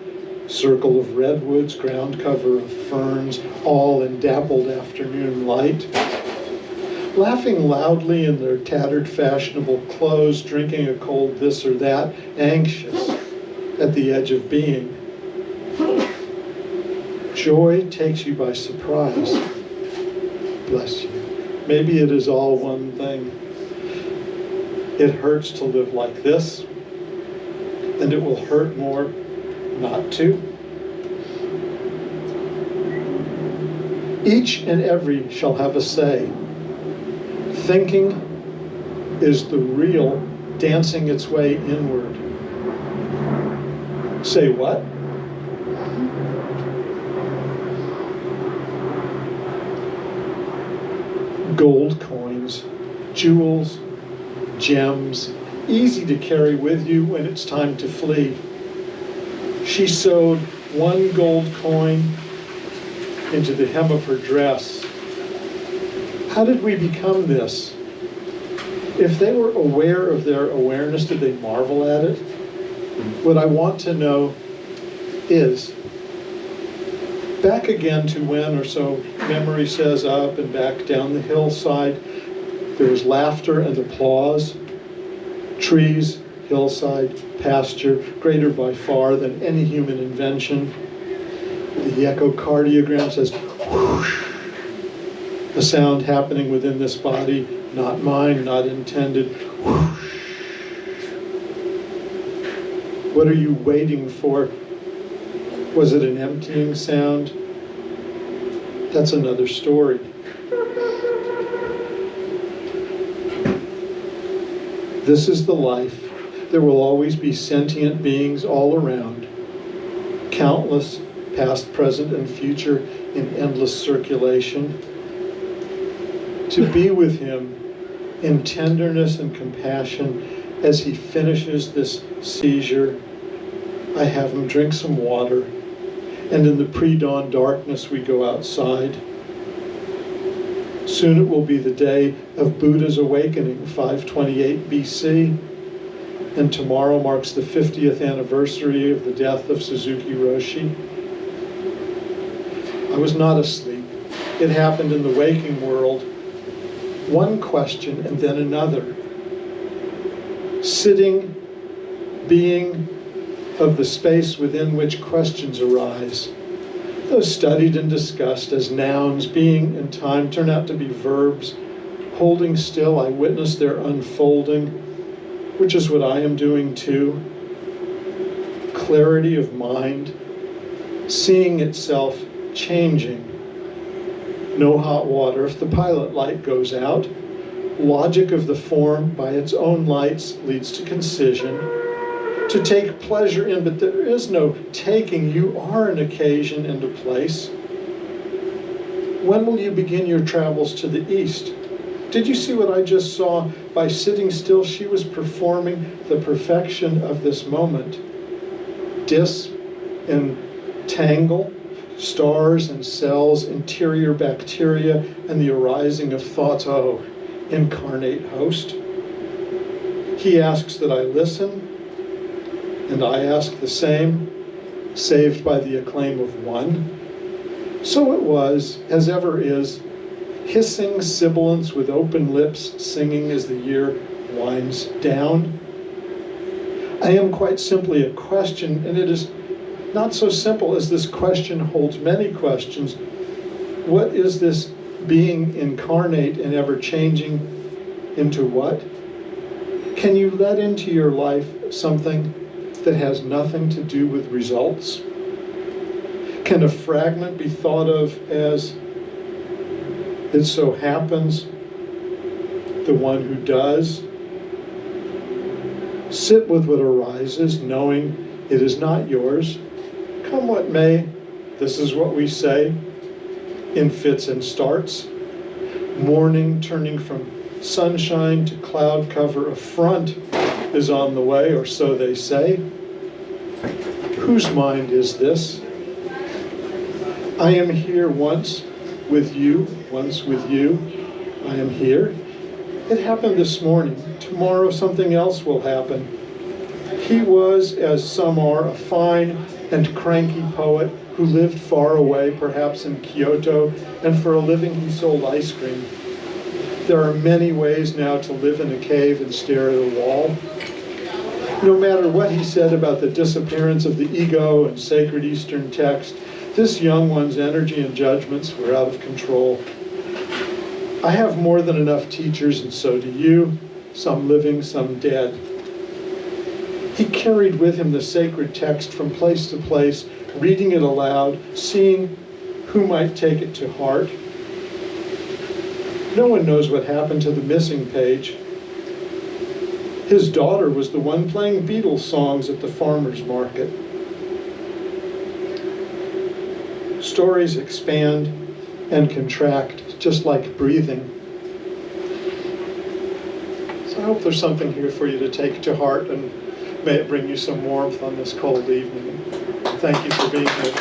Circle of redwoods, ground cover of ferns, all in dappled afternoon light. Laughing loudly in their tattered fashionable clothes, drinking a cold this or that, anxious at the edge of being. Joy takes you by surprise. Bless you. Maybe it is all one thing. It hurts to live like this, and it will hurt more not to. Each and every shall have a say. Thinking is the real dancing its way inward. Say what? Gold coins, jewels, gems, easy to carry with you when it's time to flee. She sewed one gold coin into the hem of her dress. How did we become this? If they were aware of their awareness, did they marvel at it? What I want to know is, back again to when or so memory says up and back down the hillside, there was laughter and applause, trees, hillside, pasture, greater by far than any human invention. The echocardiogram says, whoosh, a sound happening within this body, not mine, not intended, whoosh. What are you waiting for? Was it an emptying sound? That's another story. This is the life. There will always be sentient beings all around, countless, past, present, and future in endless circulation. To be with him in tenderness and compassion as he finishes this seizure, I have him drink some water, and in the pre-dawn darkness we go outside. Soon it will be the day of Buddha's awakening, 528 BC, and tomorrow marks the 50th anniversary of the death of Suzuki Roshi. I was not asleep. It happened in the waking world. One question and then another. Sitting, being of the space within which questions arise. Those studied and discussed as nouns, being and time, turn out to be verbs. Holding still, I witness their unfolding, which is what I am doing too. Clarity of mind, seeing itself changing, No hot water if the pilot light goes out. Logic of the form by its own lights leads to concision. To take pleasure in, but there is no taking. You are an occasion and a place. When will you begin your travels to the east? Did you see what I just saw? By sitting still, she was performing the perfection of this moment. Disentangle, stars and cells, interior bacteria, and the arising of thoughts. Oh, incarnate host. He asks that I listen, and I ask the same, saved by the acclaim of one. So it was, as ever is, hissing sibilants with open lips, singing as the year winds down. I am quite simply a question, and it is not so simple as this question holds many questions. What is this being incarnate and ever-changing into what? Can you let into your life something that has nothing to do with results? Can a fragment be thought of as, it so happens, the one who does? Sit with what arises, knowing it is not yours. Come what may, this is what we say in fits and starts. Morning turning from sunshine to cloud cover, a front is on the way, or so they say. Whose mind is this? I am here once with you, once with you. I am here. It happened this morning. Tomorrow something else will happen. He was, as some are, a fine and cranky poet who lived far away, perhaps in Kyoto, and for a living he sold ice cream. There are many ways now to live in a cave and stare at a wall. No matter what he said about the disappearance of the ego and sacred Eastern text, this young one's energy and judgments were out of control. I have more than enough teachers, and so do you, some living, some dead. He carried with him the sacred text from place to place, reading it aloud, seeing who might take it to heart. No one knows what happened to the missing page. His daughter was the one playing Beatles songs at the farmer's market. Stories expand and contract, just like breathing. So I hope there's something here for you to take to heart, and may it bring you some warmth on this cold evening. Thank you for being here.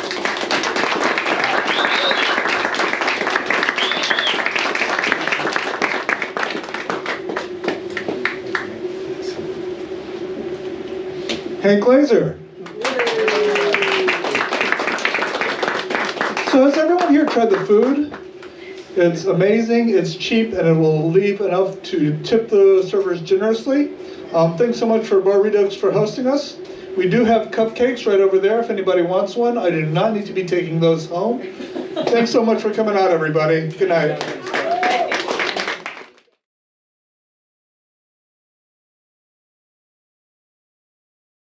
Hank Lazer. So has everyone here tried the food? It's amazing, it's cheap, and it will leave enough to tip the servers generously. Thanks so much for Bar Redux for hosting us. We do have cupcakes right over there if anybody wants one. I do not need to be taking those home. Thanks so much for coming out, everybody. Good night.